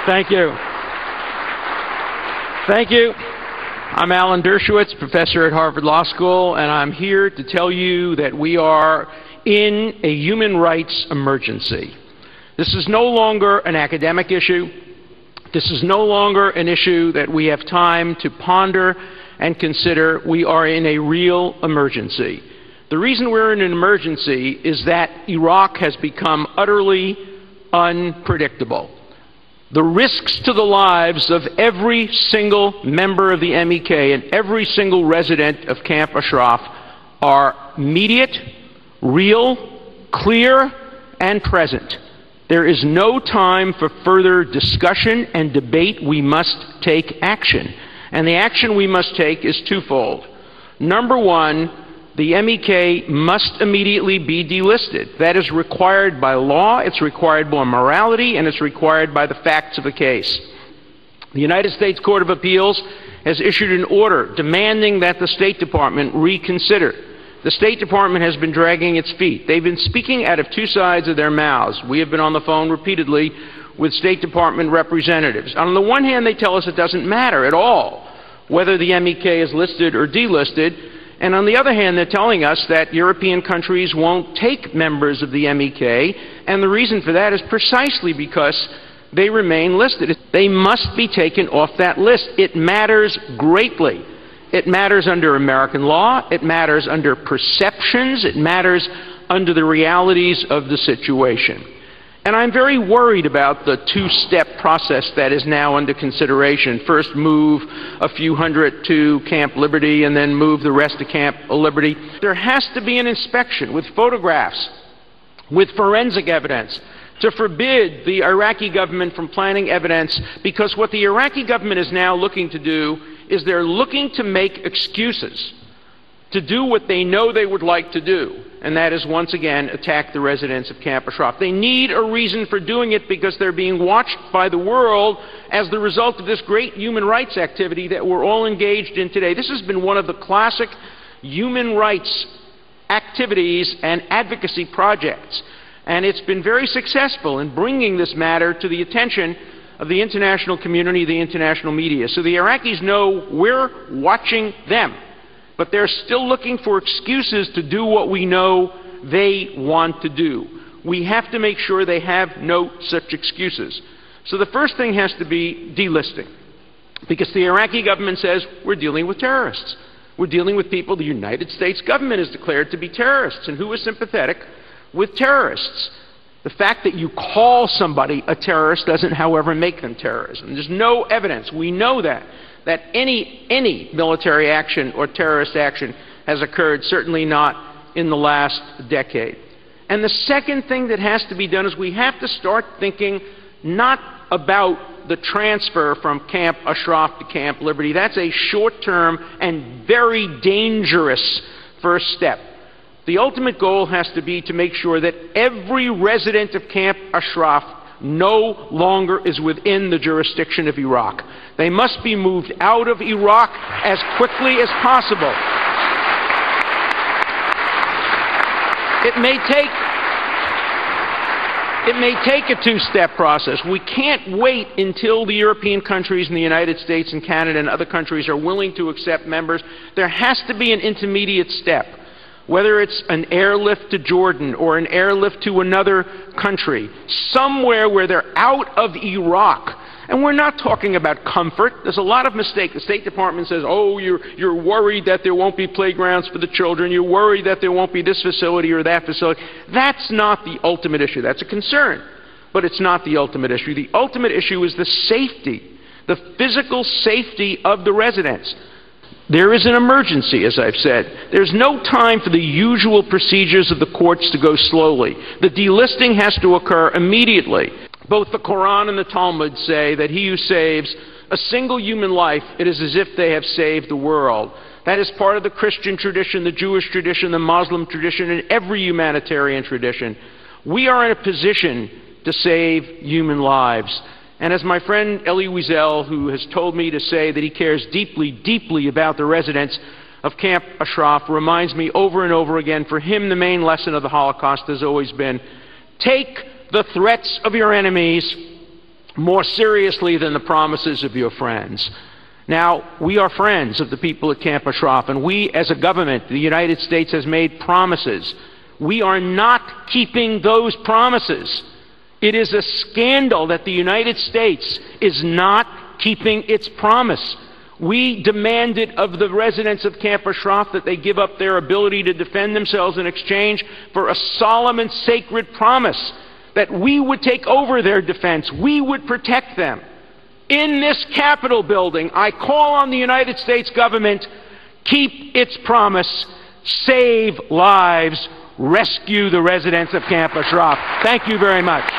Thank you. Thank you. I'm Alan Dershowitz, professor at Harvard Law School, and I'm here to tell you that we are in a human rights emergency. This is no longer an academic issue. This is no longer an issue that we have time to ponder and consider. We are in a real emergency. The reason we're in an emergency is that Iraq has become utterly unpredictable. The risks to the lives of every single member of the MEK and every single resident of Camp Ashraf are immediate, real, clear, and present. There is no time for further discussion and debate. We must take action. And the action we must take is twofold. Number one, the MEK must immediately be delisted. That is required by law, it's required by morality, and it's required by the facts of the case. The United States Court of Appeals has issued an order demanding that the State Department reconsider. The State Department has been dragging its feet. They've been speaking out of two sides of their mouths. We have been on the phone repeatedly with State Department representatives. On the one hand, they tell us it doesn't matter at all whether the MEK is listed or delisted. And on the other hand, they're telling us that European countries won't take members of the MEK, and the reason for that is precisely because they remain listed. They must be taken off that list. It matters greatly. It matters under American law. It matters under perceptions. It matters under the realities of the situation. And I'm very worried about the two-step process that is now under consideration. First, move a few hundred to Camp Liberty and then move the rest to Camp Liberty. There has to be an inspection with photographs, with forensic evidence, to forbid the Iraqi government from planting evidence, because what the Iraqi government is now looking to do is they're looking to make excuses to do what they know they would like to do, and that is once again attack the residents of Camp Ashraf. They need a reason for doing it because they're being watched by the world as the result of this great human rights activity that we're all engaged in today. This has been one of the classic human rights activities and advocacy projects, and it's been very successful in bringing this matter to the attention of the international community, the international media. So the Iraqis know we're watching them. But they're still looking for excuses to do what we know they want to do. We have to make sure they have no such excuses. So the first thing has to be delisting, because the Iraqi government says we're dealing with terrorists. We're dealing with people the United States government has declared to be terrorists, and who is sympathetic with terrorists. The fact that you call somebody a terrorist doesn't, however, make them terrorists. And there's no evidence, we know that any military action or terrorist action has occurred, certainly not in the last decade. And the second thing that has to be done is we have to start thinking not about the transfer from Camp Ashraf to Camp Liberty. That's a short-term and very dangerous first step. The ultimate goal has to be to make sure that every resident of Camp Ashraf no longer is within the jurisdiction of Iraq. They must be moved out of Iraq as quickly as possible. It may take a two-step process. We can't wait until the European countries and the United States and Canada and other countries are willing to accept members. There has to be an intermediate step. Whether it's an airlift to Jordan or an airlift to another country, somewhere where they're out of Iraq. And we're not talking about comfort. There's a lot of mistake. The State Department says, oh, you're worried that there won't be playgrounds for the children. You're worried that there won't be this facility or that facility. That's not the ultimate issue. That's a concern, but it's not the ultimate issue. The ultimate issue is the safety, the physical safety of the residents. There is an emergency, as I've said. There's no time for the usual procedures of the courts to go slowly. The delisting has to occur immediately. Both the Quran and the Talmud say that he who saves a single human life, it is as if they have saved the world. That is part of the Christian tradition, the Jewish tradition, the Muslim tradition, and every humanitarian tradition. We are in a position to save human lives. And as my friend Elie Wiesel, who has told me to say that he cares deeply, deeply about the residents of Camp Ashraf, reminds me over and over again, for him the main lesson of the Holocaust has always been, take the threats of your enemies more seriously than the promises of your friends. Now, we are friends of the people at Camp Ashraf, and we, as a government, the United States has made promises. We are not keeping those promises. It is a scandal that the United States is not keeping its promise. We demanded of the residents of Camp Ashraf that they give up their ability to defend themselves in exchange for a solemn and sacred promise that we would take over their defense, we would protect them. In this Capitol building, I call on the United States government, keep its promise, save lives, rescue the residents of Camp Ashraf. Thank you very much.